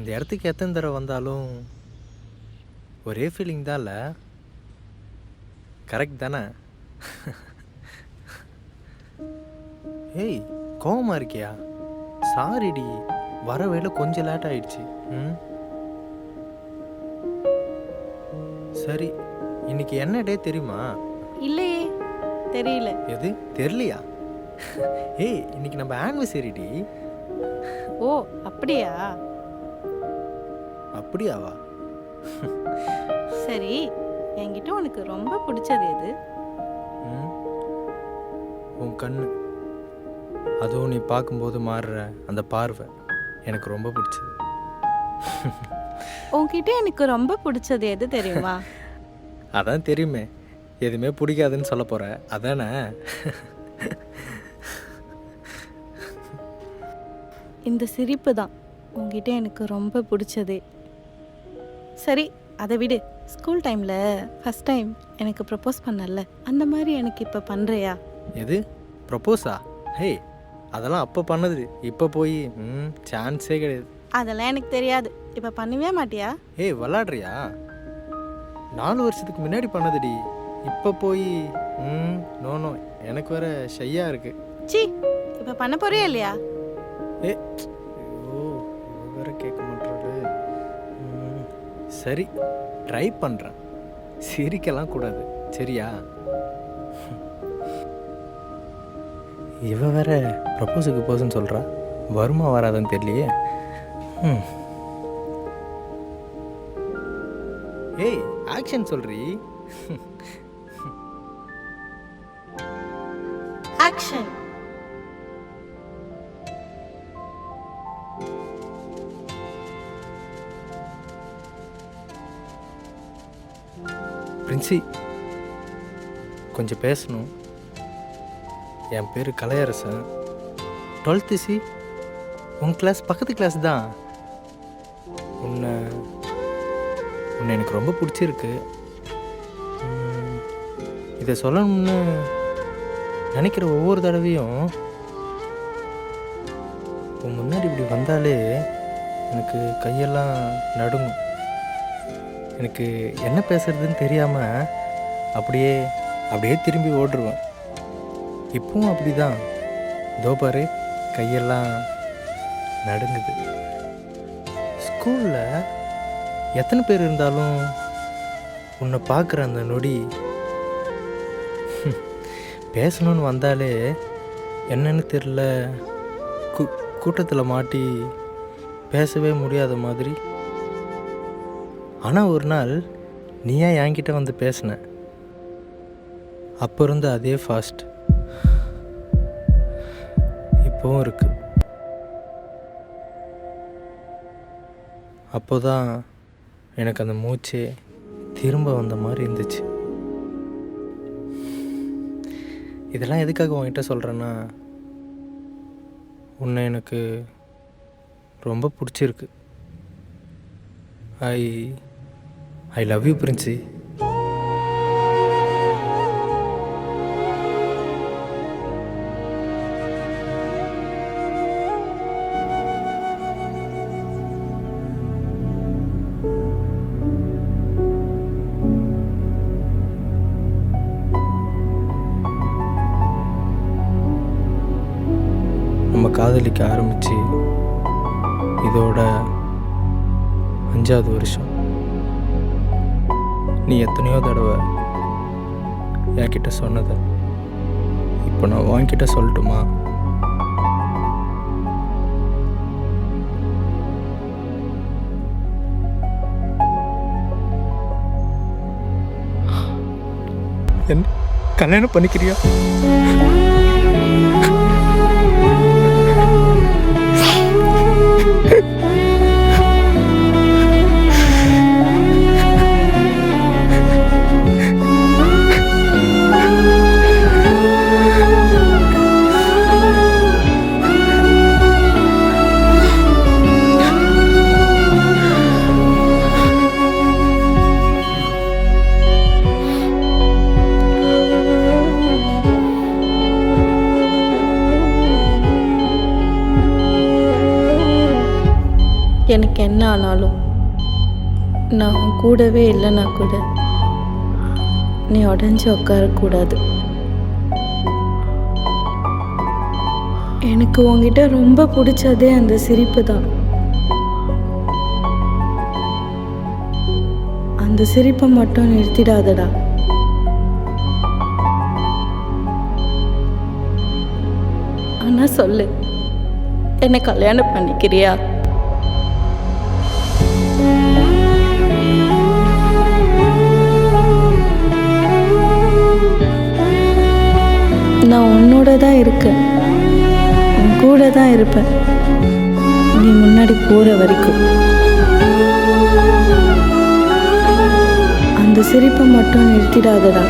இந்த இடத்துக்கு எத்தனை தடவை வந்தாலும் ஒரே ஃபீலிங் தான்ல. கரெக்ட் தானே? ஏய், கோவமா இருக்கியா? சாரிடி, வர வேலை கொஞ்சம் லேட் ஆயிடுச்சு. ம், சரி. இன்னைக்கு என்ன டே தெரியுமா? இல்லையே, தெரியல. எது தெரியலையா? ஏய், இன்னைக்கு நம்ம ஆனிவர்சரிடி. ஓ, அப்படியா? அப்படியாவா? சரி, என்கிட்ட உனக்கு ரொம்ப பிடிச்சது எது? ம், உன் கண்ணு. அதுவும் நீ பார்க்கும்போது மாறுற அந்த பார்வை எனக்கு ரொம்ப பிடிச்சது. உன்கிட்ட எனக்கு ரொம்ப பிடிச்சது எது தெரியுமா? அதான் தெரியுமே, எதுவுமே பிடிக்காதுன்னு சொல்ல போற அதானே? இந்த சிரிப்பு தான் உன்கிட்ட எனக்கு ரொம்ப பிடிச்சதே. சரி, அதை விடு. ஸ்கூல் டைமில் ஃபஸ்ட் டைம் எனக்கு ப்ரப்போஸ் பண்ணல, அந்த மாதிரி எனக்கு இப்போ பண்ணுறியா? எது ப்ரப்போஸா? ஹே, அதெல்லாம் அப்போ பண்ணது. இப்போ போய் சான்ஸே கிடையாது. அதெல்லாம் எனக்கு தெரியாது. இப்போ பண்ணவே மாட்டியா? ஏய், விளாட்றியா? 4 வருஷத்துக்கு முன்னாடி பண்ணதுடி. இப்போ போய் நோ நோ, எனக்கு வேற ஷையா இருக்கு. சி, இப்போ பண்ண போறியா இல்லையா? ஏ, ஐயோ, இவ வேற கேட்க மாட்டாரு. சரி, ட்ரை பண்ணுறேன். சிரிக்கலாம் கூடாது, சரியா? இவ வேற ப்ரப்போஸுக்கு போஸ்ன்னு சொல்கிறா. வருமா வராதுன்னு தெரியலையே. ஏய், ஆக்ஷன் சொல்றீ. ஆக்ஷன். பிரின்சி, கொஞ்சம் பேசணும். என் பேர் கலையரசன். 12th C. உன் கிளாஸ் பக்கத்து கிளாஸ் தான். உன்னை எனக்கு ரொம்ப பிடிச்சிருக்கு. இதை சொல்லணும்னு நினைக்கிற ஒவ்வொரு தடவையும் உன் முன்னாடி இப்படி வந்தாலே எனக்கு கையெல்லாம் நடுங்கும். எனக்கு என்ன பேசுறதுன்னு தெரியாமல் அப்படியே திரும்பி ஓடுருவேன். இப்பவும் அப்படி தான். இதோ பாரு, கையெல்லாம் நடுங்குது. ஸ்கூலில் எத்தனை பேர் இருந்தாலும் உன்னை பார்க்குற அந்த நொடி பேசணும்னு வந்தாலே என்னன்னு தெரில, கூட்டத்தில் மாட்டி பேசவே முடியாத மாதிரி. ஆனால் ஒரு நாள் நீயா என்கிட்ட வந்து பேசின. அப்போ இருந்த அதே ஃபாஸ்ட் இப்போவும் இருக்கு. அப்போதான் எனக்கு அந்த மூச்சே திரும்ப வந்த மாதிரி இருந்துச்சு. இதெல்லாம் எதுக்காக உன்கிட்ட சொல்கிறேன்னா, உன்னை எனக்கு ரொம்ப பிடிச்சிருக்கு. I love you Princy. நம்ம காதலிக்க ஆரம்பித்து இதோட 5வது வருஷம். நீ எத்தனையோ தடவை என்கிட்ட சொன்னதை இப்போ நான் உன்கிட்ட சொல்லட்டுமா? என்ன கல்யாணம் பண்ணிக்கிறியா? நாளும் நான் உன் கூடவே இல்லைன்னா கூட நீ உடஞ்சி உட்காரக்கூடாது. எனக்கு உன்கிட்ட ரொம்ப பிடிச்சதே அந்த சிரிப்பு தான். அந்த சிரிப்பை மட்டும் நிறுத்திடாதடா. ஆனா சொல்லு, என்னை கல்யாணம் பண்ணிக்கிறியா? நான் உன்னோட தான் இருக்கேன், உன் கூட தான் இருப்பேன், நீ முன்னாடி போற வரைக்கும். அந்த சிரிப்பை மட்டும் நிறுத்திடாதடா.